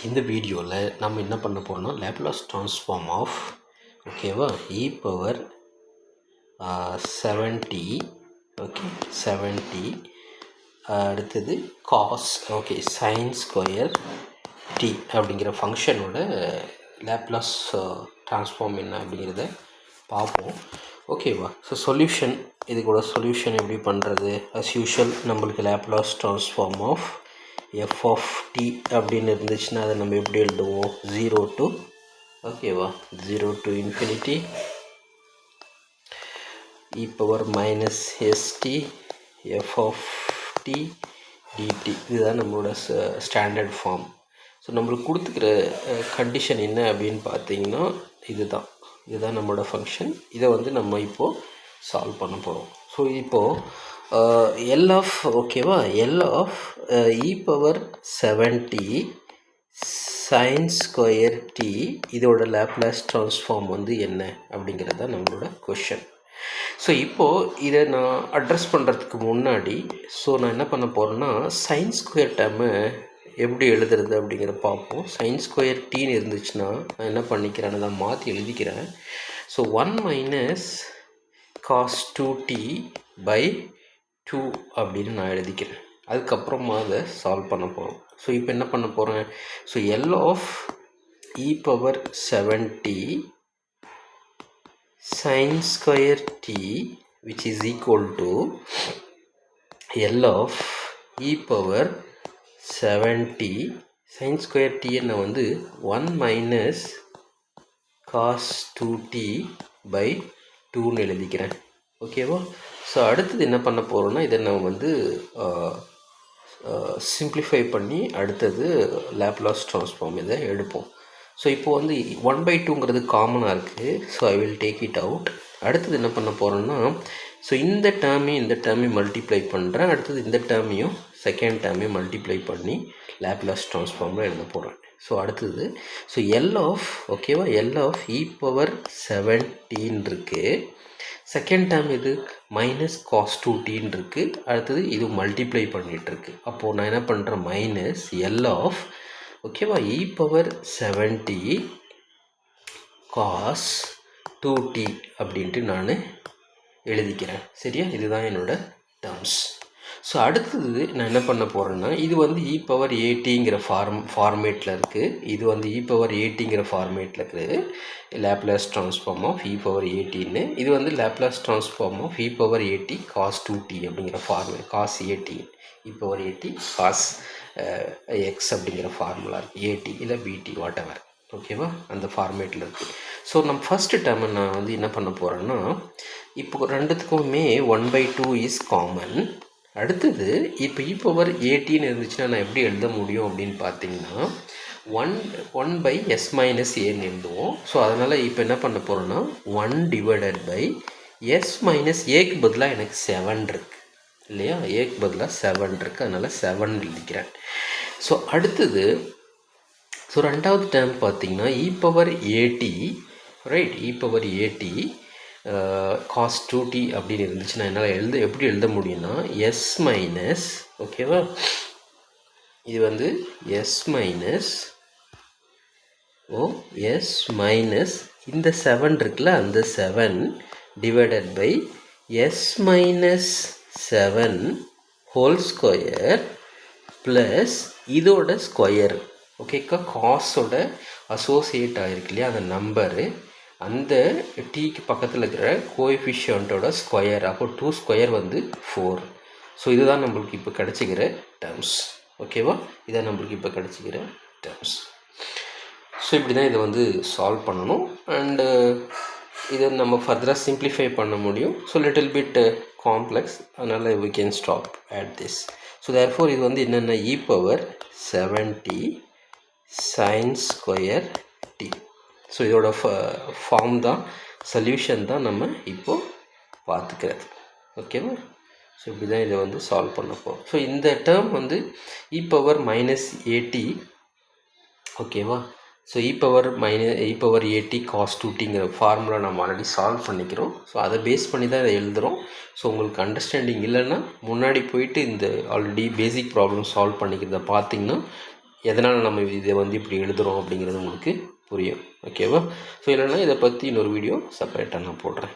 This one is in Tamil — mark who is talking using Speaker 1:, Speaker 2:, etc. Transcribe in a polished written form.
Speaker 1: இந்த வீடியோவில் நம்ம என்ன பண்ண போகிறோம்னா லேப்லாஸ் ட்ரான்ஸ்ஃபார்ம் ஆஃப் ஓகேவா இ பவர் 70 ஓகே 70 அடுத்தது cos okay sine square T அப்படிங்கிற ஃபங்க்ஷனோட லேப்லாஸ் ட்ரான்ஸ்ஃபார்ம் என்ன அப்படிங்கிறத பார்ப்போம் ஓகேவா. ஸோ சொல்யூஷன் இதுக்கூட சொல்யூஷன் எப்படி பண்ணுறது அஸ் யூஷுவல் நம்மளுக்கு Laplace transform of F of T அப்படின்னு இருந்துச்சுன்னா அதை நம்ம எப்படி எழுதுவோம் 0 to ஓகேவா 0 to infinity e power minus st f of t dt இதுதான் நம்மளோட ஸ்டாண்டர்ட் ஃபார்ம். ஸோ நம்மளுக்கு கொடுத்துக்கிற கண்டிஷன் என்ன அப்படின்னு பார்த்தீங்கன்னா இதுதான் நம்மளோட ஃபங்க்ஷன். இதை வந்து நம்ம இப்போது சால்வ் பண்ண போகிறோம். ஸோ இப்போது எல் ஆஃப் ஓகேவா L of E power 70 sine square T இதோட லேப்லாஸ் ட்ரான்ஸ்ஃபார்ம் வந்து என்ன அப்படிங்கிறது தான் நம்மளோட கொஷன். ஸோ இப்போது இதை நான் அட்ரஸ் பண்ணுறதுக்கு முன்னாடி நான் என்ன பண்ண போகிறேன்னா சைன் ஸ்கொயர் டேர்மை எப்படி எழுதுறது அப்படிங்கிற பார்ப்போம். சைன் ஸ்கொயர் டீன்னு இருந்துச்சுன்னா நான் என்ன பண்ணிக்கிறேன்னு தான் மாற்றி எழுதிக்கிறேன். So 1 minus cos 2t by 2 அப்படின்னு நான் எழுதிக்கிறேன். அதுக்கப்புறமா அதை சால்வ் பண்ண போகிறோம். ஸோ இப்போ என்ன பண்ண போகிறேன், so L of E power 70 sin square t which is equal to L of e power 70 sin square t என்ன வந்து 1 minus cos 2t by 2ன்னு எழுதிக்கிறேன் ஓகேவா. ஸோ அடுத்தது என்ன பண்ண போகிறோன்னா இதை நம்ம வந்து சிம்பிளிஃபை பண்ணி அடுத்தது லேப்லாஸ் ட்ரான்ஸ்ஃபார்ம் இதை எடுப்போம். ஸோ இப்போது வந்து 1/2ங்கிறது காமனாக இருக்குது. So I will take it out. அடுத்தது என்ன பண்ண போகிறோன்னா ஸோ இந்த டேர்மையும் மல்டிப்ளை பண்ணுறேன். அடுத்தது இந்த டேர்மையும் செகண்ட் டேர்மையும் மல்டிப்ளை பண்ணி லேப்லாஸ் ட்ரான்ஸ்ஃபார்மில் எழுத போகிறேன். ஸோ அடுத்தது ஸோ எல் ஆஃப் ஓகேவா எல் ஆஃப் இ பவர் 17 இருக்குது. செகண்ட் டேர்ம் இது மைனஸ் காஸ் 2t இருக்குது. அடுத்தது இது மல்டிப்ளை பண்ணிகிட்ருக்கு. அப்போது நான் என்ன பண்ணுறேன் மைனஸ் எல் ஆஃப் ஓகேவா இ பவர் 70 காஸ் 2t அப்படின்ட்டு நான் எழுதிக்கிறேன். சரியா, இதுதான் என்னோட டேர்ம்ஸ். ஸோ அடுத்தது நான் என்ன பண்ண போகிறேன்னா இது வந்து இ பவர் ஏடிங்கிற ஃபார்மேட்டில் இருக்குது. இது வந்து இ பவர் ஏடிங்கிற ஃபார்மேட்டில் இருக்குது Laplace transform of E power ஏடின்னு. இது வந்து Laplace transform of E power a t cos 2t அப்படிங்கிற ஃபார்மே cos a t e power a t cos x அப்படிங்கிற ஃபார்முலா இருக்குது. ஏடி இல்லை பிடி வாட் எவர் ஓகேவா அந்த ஃபார்மேட்டில் இருக்குது. ஸோ நம்ம ஃபஸ்ட்டு டேர்மை நான் வந்து என்ன பண்ண போகிறேன்னா இப்போ ரெண்டுத்துக்குமே 1/2 இஸ் காமன். அடுத்தது இப்போ இ பவர் ஏடின்னு இருந்துச்சுன்னா நான் எப்படி எழுத முடியும் அப்படின்னு பார்த்தீங்கன்னா 1 by s minus ஏன்னு எழுதுவோம். ஸோ அதனால் இப்போ என்ன பண்ண போகிறோன்னா 1 divided by s minus ஏக்கு பதிலாக எனக்கு 7 இருக்குது இல்லையா, ஏக்கு பதிலாக 7 இருக்குது, அதனால் 7 எழுதிக்கிறேன். ஸோ அடுத்தது ஸோ ரெண்டாவது டேர்ம் பார்த்தீங்கன்னா இ பவர் ஏடி ரைட் இ பவர் ஏடி காஸ் 2t அப்படின்னு இருந்துச்சுன்னா என்னால் எப்படி எழுத முடியும்னா எஸ் மைனஸ் ஓகேவா இது வந்து எஸ் மைனஸ் எஸ் மைனஸ் இந்த 7 இருக்குல்ல அந்த 7 divided by S minus 7 whole square plus இதோட ஸ்கொயர் ஓகேக்கா காஸோட அசோசியேட் ஆகிருக்கு இல்லையா அந்த நம்பரு அந்த டீக்கு பக்கத்தில் இருக்கிற கோஎஃபிஷியண்ட்டோட ஸ்கொயர். அப்போ 2 ஸ்கொயர் வந்து 4. ஸோ இதுதான் நம்மளுக்கு இப்போ கிடச்சிக்கிற டேர்ம்ஸ் ஓகேவா. இதான் நம்மளுக்கு இப்போ கிடச்சிக்கிற டேர்ம்ஸ். ஸோ இப்படி தான் இதை வந்து சால்வ் பண்ணணும். அண்டு இதை நம்ம ஃபர்தராக சிம்பிளிஃபை பண்ண முடியும். ஸோ லிட்டில் பிட் காம்ப்ளெக்ஸ், அதனால் we can stop at this. So therefore இது வந்து என்னென்ன e power 70 sine square t. So இதோட ஃபார்ம் தான் சொல்யூஷன் தான் நம்ம இப்போது பார்த்துக்கிறது ஓகேவா. ஸோ இப்படி தான் இதை வந்து சால்வ் பண்ண போகிறோம். ஸோ இந்த டேர்ம் வந்து இ பவர் மைனஸ் ஏடி ஓகேவா. ஸோ இ பவர் ஏடி காஸ் 2tங்கிற ஃபார்முலா நம்ம ஆல்ரெடி சால்வ் பண்ணிக்கிறோம். ஸோ அதை பேஸ் பண்ணி தான் இதை எழுதுகிறோம். ஸோ உங்களுக்கு அண்டர்ஸ்டாண்டிங் இல்லைன்னா முன்னாடி போயிட்டு இந்த ஆல்ரெடி பேசிக் ப்ராப்ளம் சால்வ் பண்ணிக்கிறத பார்த்திங்கன்னா எதனால் நம்ம இதை வந்து இப்படி எழுதுகிறோம் அப்படிங்கிறது உங்களுக்கு புரியும். ஓகேவா? ஸோ இல்லைன்னா இதை பற்றி இன்னொரு வீடியோ செப்பரேட்டாக நான் போடுறேன்.